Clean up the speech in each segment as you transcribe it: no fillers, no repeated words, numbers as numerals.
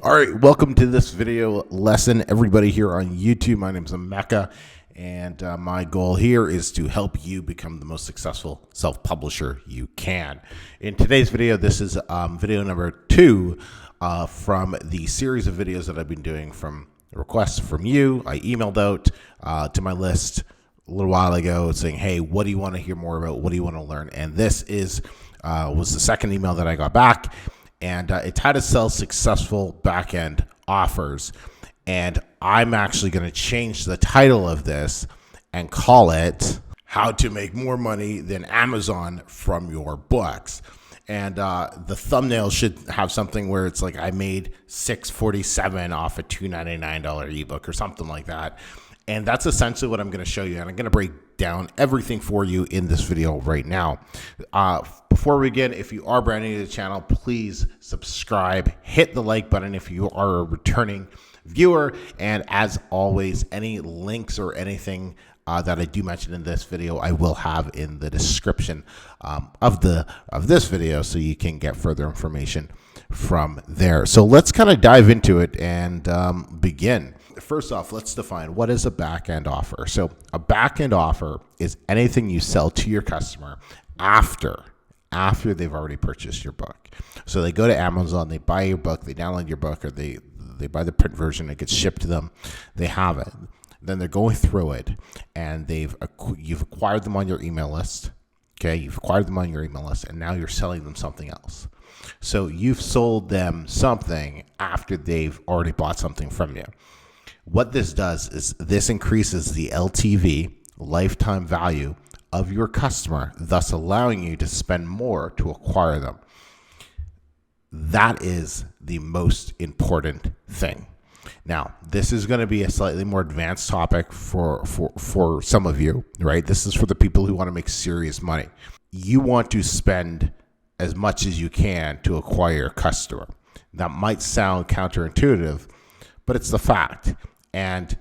All right, welcome to this video lesson, everybody here on YouTube. My name is Emeka, and my goal here is to help you become the most successful self-publisher you can. In today's video, this is video number 2 from the series of videos that I've been doing from requests from you. I emailed out to my list a little while ago saying, hey, what do you want to hear more about? What do you want to learn? And this was the second email that I got back. And it's how to sell successful backend offers. And I'm actually going to change the title of this and call it How to Make More Money Than Amazon from Your Books. And the thumbnail should have something where it's like I made $647 off a $299 ebook or something like that. And that's essentially what I'm going to show you. And I'm going to break down everything for you in this video right now. Before we begin, if you are brand new to the channel, please subscribe, hit the like button if you are a returning viewer. And as always, any links or anything that I do mention in this video, I will have in the description of this video, so you can get further information from there. So let's kind of dive into it and begin. First off, let's define what is a back-end offer. So a back-end offer is anything you sell to your customer after they've already purchased your book. So they go to Amazon, they buy your book, they download your book, or they buy the print version, it gets shipped to them, they have it. Then they're going through it, and you've acquired them on your email list. Okay, you've acquired them on your email list, and now you're selling them something else. So you've sold them something after they've already bought something from you. What this does is this increases the LTV, lifetime value, of your customer, thus allowing you to spend more to acquire them. That is the most important thing. Now, this is going to be a slightly more advanced topic for some of you, right? This is for the people who want to make serious money. You want to spend as much as you can to acquire a customer. That might sound counterintuitive, but it's the fact. And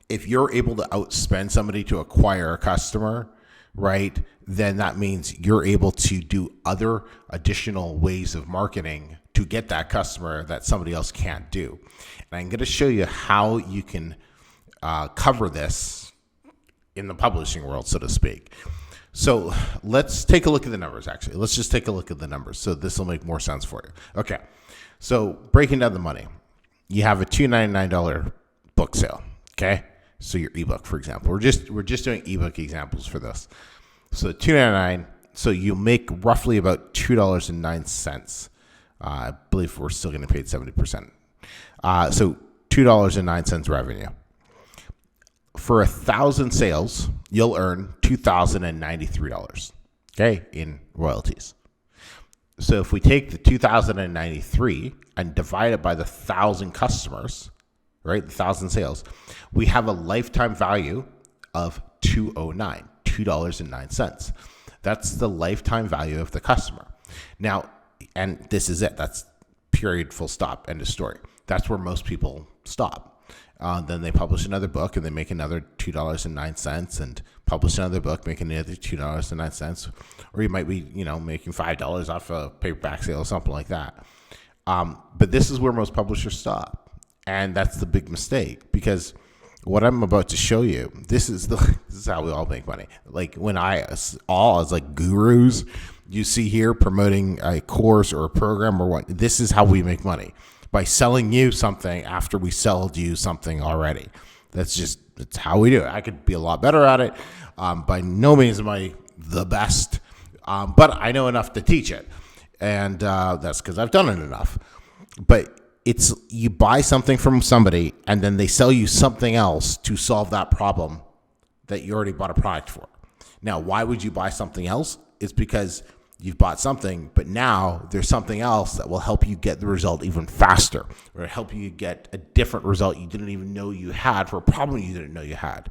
if you're able to outspend somebody to acquire a customer, right, then that means you're able to do other additional ways of marketing to get that customer that somebody else can't do. And I'm going to show you how you can cover this in the publishing world, so to speak. So let's take a look at the numbers, actually. Let's just take a look at the numbers, so this will make more sense for you. Okay, so breaking down the money. You have a $299 book sale, okay? So your ebook, for example. We're just doing ebook examples for this. So $299, so you make roughly about $2.09. I believe we're still getting paid 70%. So $2.09 revenue. For 1,000 sales, you'll earn $2,093, okay, in royalties. So if we take the $2,093 and divide it by the 1,000 customers, right, the 1,000 sales, we have a lifetime value of $2.09. That's the lifetime value of the customer. Now, and this is it. That's period, full stop, end of story. That's where most people stop. Then they publish another book and they make another $2.09 and publish another book, making another $2.09. Or you might be, making $5 off a paperback sale or something like that. But this is where most publishers stop. And that's the big mistake, because what I'm about to show you, this is how we all make money. Like when as like gurus you see here promoting a course or a program or what, this is how we make money, by selling you something after we sold you something already. It's how we do it. I could be a lot better at it. By no means am I the best, but I know enough to teach it. And that's because I've done it enough. But it's you buy something from somebody and then they sell you something else to solve that problem that you already bought a product for. Now, why would you buy something else? It's because you've bought something, but now there's something else that will help you get the result even faster, or help you get a different result you didn't even know you had for a problem you didn't know you had.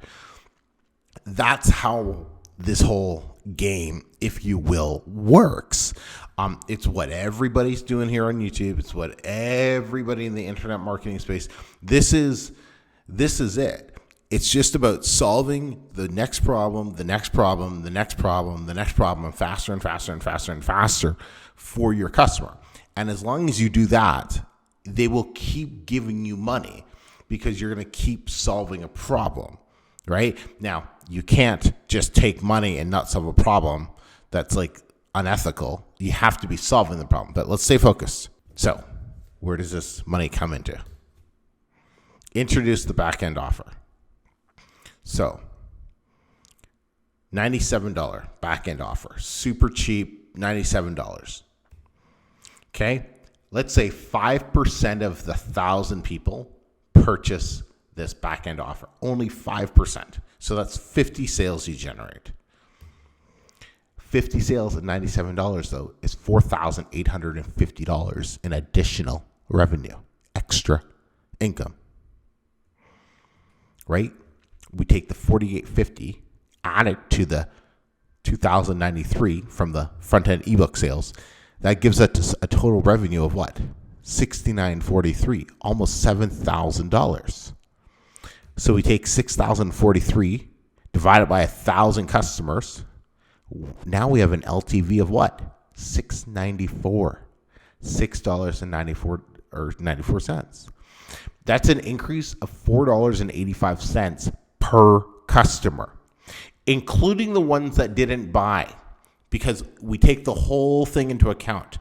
That's how this whole game, if you will, works. It's what everybody's doing here on YouTube. It's what everybody in the internet marketing space. This is it. It's just about solving the next problem, the next problem, the next problem, the next problem, and faster and faster and faster and faster for your customer. And as long as you do that, they will keep giving you money because you're going to keep solving a problem, right? Now, you can't just take money and not solve a problem. That's like unethical. You have to be solving the problem, but let's stay focused. So where does this money come into? Introduce the backend offer. So $97 backend offer, super cheap, $97. Okay. Let's say 5% of the 1,000 people purchase this backend offer, only 5%. So that's 50 sales you generate. 50 sales at $97 though is $4,850 in additional revenue, extra income, right? We take the $4,850, add it to the $2,093 from the front end ebook sales. That gives us a total revenue of what? $6,943, almost $7,000. So we take $6,043 divided by 1,000 customers. Now we have an LTV of what? $6.94. $6.94. That's an increase of $4.85 per customer, including the ones that didn't buy, because we take the whole thing into account.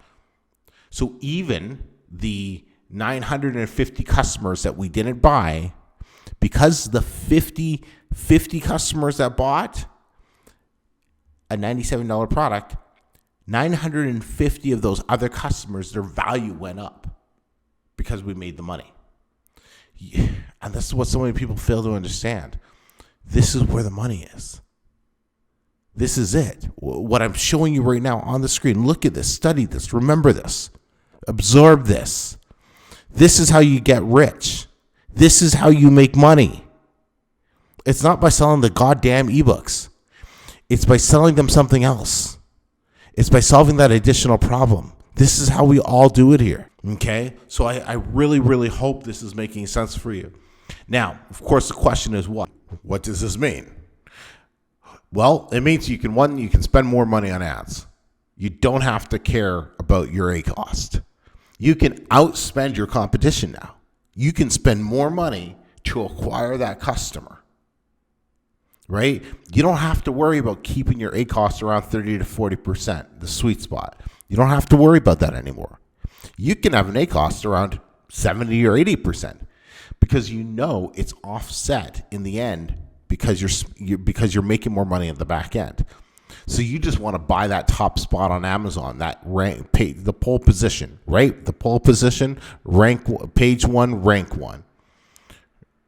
So even the 950 customers that we didn't buy, because the 50 customers that bought a $97 product, 950 of those other customers, their value went up because we made the money. And this is what so many people fail to understand. This is where the money is. This is it. What I'm showing you right now on the screen. Look at this. Study this. Remember this. Absorb this. This is how you get rich. This is how you make money. It's not by selling the goddamn ebooks. It's by selling them something else. It's by solving that additional problem. This is how we all do it here. Okay? So I really, really hope this is making sense for you. Now, of course, the question is what? What does this mean? Well, it means you can spend more money on ads. You don't have to care about your A cost. You can outspend your competition now. You can spend more money to acquire that customer. Right? You don't have to worry about keeping your A cost around 30 to 40%, the sweet spot. You don't have to worry about that anymore. You can have an A cost around 70 or 80% because you know it's offset in the end because you're making more money at the back end. So you just want to buy that top spot on Amazon, that rank, the pole position, right? The pole position, page 1, rank 1,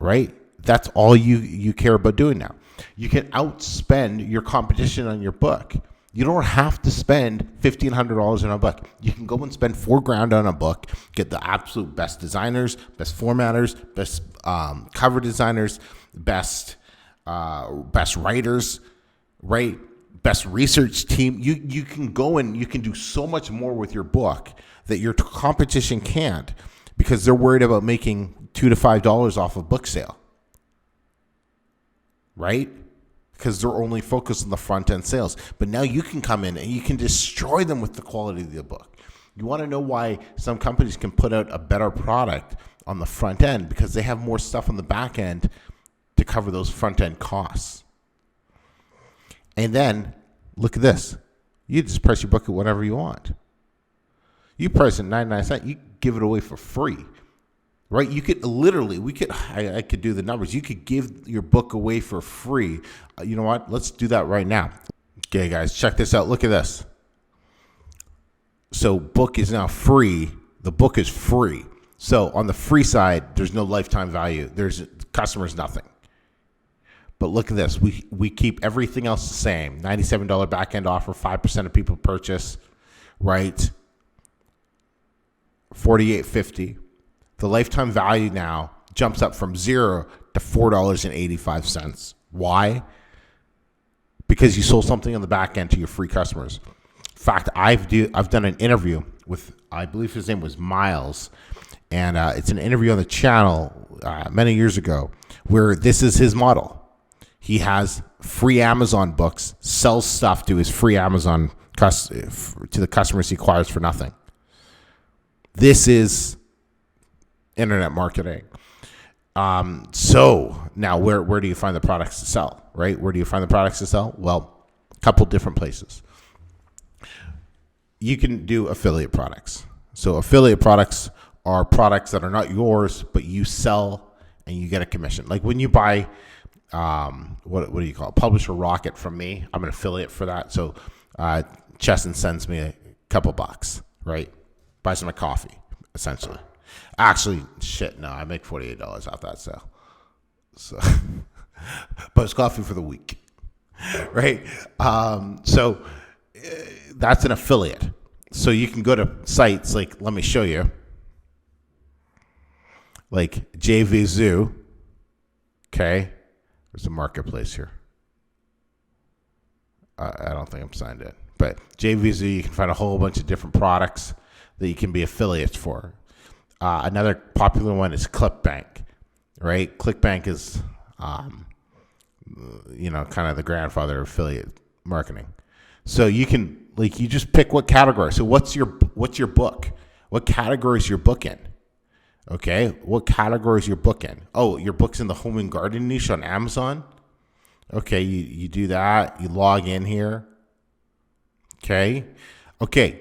right? That's all you care about doing now. You can outspend your competition on your book. You don't have to spend $1,500 on a book. You can go and spend $4,000 on a book, get the absolute best designers, best formatters, best cover designers, best writers, right? Best research team. You can go and you can do so much more with your book that your competition can't because they're worried about making $2 to $5 off a book sale. Right? Because they're only focused on the front end sales. But now you can come in and you can destroy them with the quality of the book. You want to know why some companies can put out a better product on the front end? Because they have more stuff on the back end to cover those front end costs. And then look at this. You just price your book at whatever you want. You price it 99 cents, you give it away for free. Right? You could literally, I could do the numbers. You could give your book away for free. You know what? Let's do that right now. Okay, guys, check this out. Look at this. So book is now free. The book is free. So on the free side, there's no lifetime value. There's customers, nothing. But look at this. We keep everything else the same. $97 back end offer, 5% of people purchase, right? $4,850. The lifetime value now jumps up from $0 to $4.85. Why? Because you sold something on the back end to your free customers. In fact, I've done an interview with, I believe his name was Miles, and it's an interview on the channel many years ago where this is his model. He has free Amazon books, sells stuff to his free Amazon to the customers he acquires for nothing. This is internet marketing. So now where do you find the products to sell, right? Where do you find the products to sell? Well, a couple different places. You can do affiliate products. So affiliate products are products that are not yours, but you sell and you get a commission. Like when you buy, what do you call it? Publisher Rocket from me. I'm an affiliate for that. So Chesson sends me a couple bucks, right? Buys my coffee, essentially. Actually, no, I make $48 off that sale. So, but it's coffee for the week, right? So that's an affiliate. So you can go to sites like, let me show you, like JVZoo. Okay, there's a marketplace here. I don't think I'm signed in, but JVZoo, you can find a whole bunch of different products that you can be affiliates for. Another popular one is ClickBank, right? ClickBank is, kind of the grandfather of affiliate marketing. So you can, you just pick what category. So what's your book? What category is your book in? Okay, what category is your book in? Oh, your book's in the home and garden niche on Amazon. Okay, you do that. You log in here. Okay,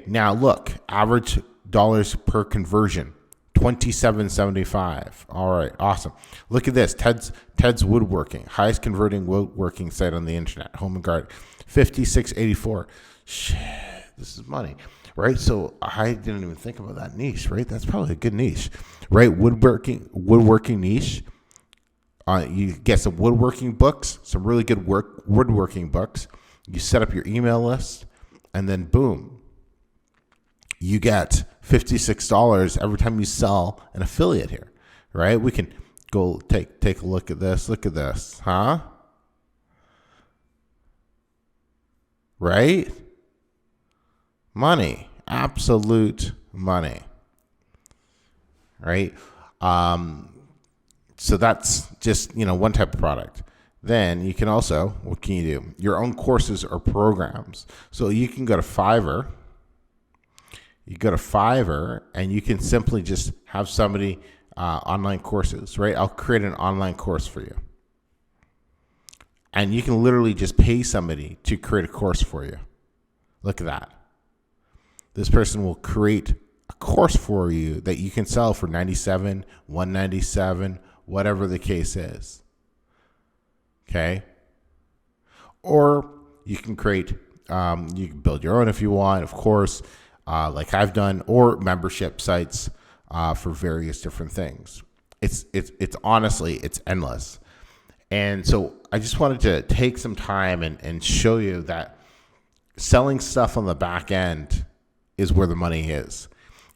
now look, average dollars per conversion. $27.75. All right, awesome. Look at this. Ted's Woodworking, highest converting woodworking site on the internet. Home and garden, $56.84. Shit, this is money, right? So I didn't even think about that niche, right? That's probably a good niche, right? Woodworking niche. You get some woodworking books, some really good woodworking books. You set up your email list, and then boom, you get $56 every time you sell an affiliate here, right? We can go take a look at this. Look at this, huh? Right? Money, absolute money, right? So that's just, one type of product. Then you can also, what can you do? Your own courses or programs. So you can go to Fiverr. You go to Fiverr and you can simply just have somebody online courses, right? I'll create an online course for you. And you can literally just pay somebody to create a course for you. Look at that. This person will create a course for you that you can sell for $97, $197, whatever the case is. Okay? Or you can create, you can build your own if you want, of course, like I've done, or membership sites for various different things. It's honestly, it's endless. And so I just wanted to take some time and show you that selling stuff on the back end is where the money is.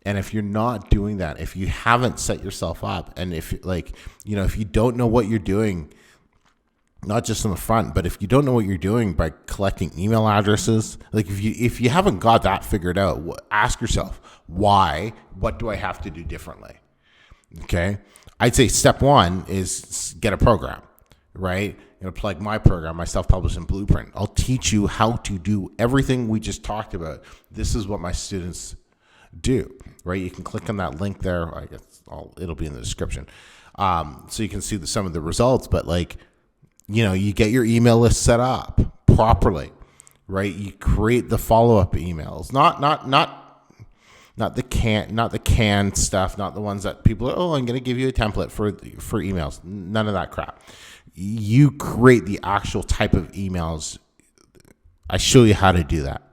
And if you're not doing that, if you haven't set yourself up, and if if you don't know what you're doing, not just on the front, but if you don't know what you're doing by collecting email addresses, if you haven't got that figured out, ask yourself, why? What do I have to do differently? Okay. I'd say step one is get a program, right? Plug my program, my self-publishing blueprint. I'll teach you how to do everything we just talked about. This is what my students do, right? You can click on that link there. I guess it'll be in the description. So you can see some of the results, but you get your email list set up properly, right? You create the follow-up emails, not the canned stuff, not the ones that people are, I'm going to give you a template for emails. None of that crap. You create the actual type of emails. I show you how to do that,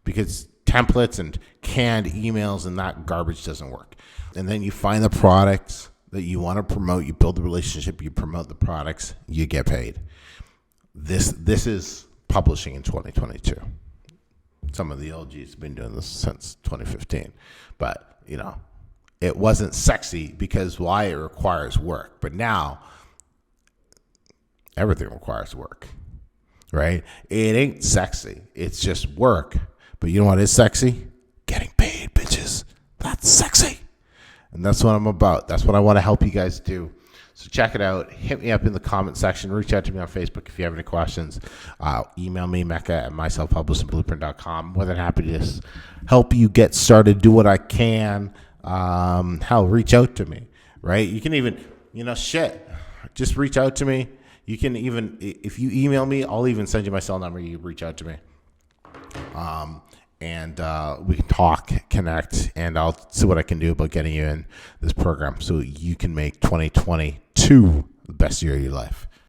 because templates and canned emails and that garbage doesn't work. And then you find the products that you want to promote, you build the relationship, you promote the products, you get paid. This is publishing in 2022. Some of the OGs have been doing this since 2015, but it wasn't sexy because why? It requires work. But now everything requires work, right? It ain't sexy. It's just work. But you know what is sexy? Getting paid, bitches. That's sexy. And that's what I'm about. That's what I want to help you guys do. So check it out. Hit me up in the comment section. Reach out to me on Facebook if you have any questions. Email me, mecca@myselfpublishingblueprint.com. More than happy to help you get started. Do what I can. Reach out to me, right? You can even, just reach out to me. You can even, if you email me, I'll even send you my cell number. You reach out to me. And we can talk, connect, and I'll see what I can do about getting you in this program so you can make 2022 the best year of your life.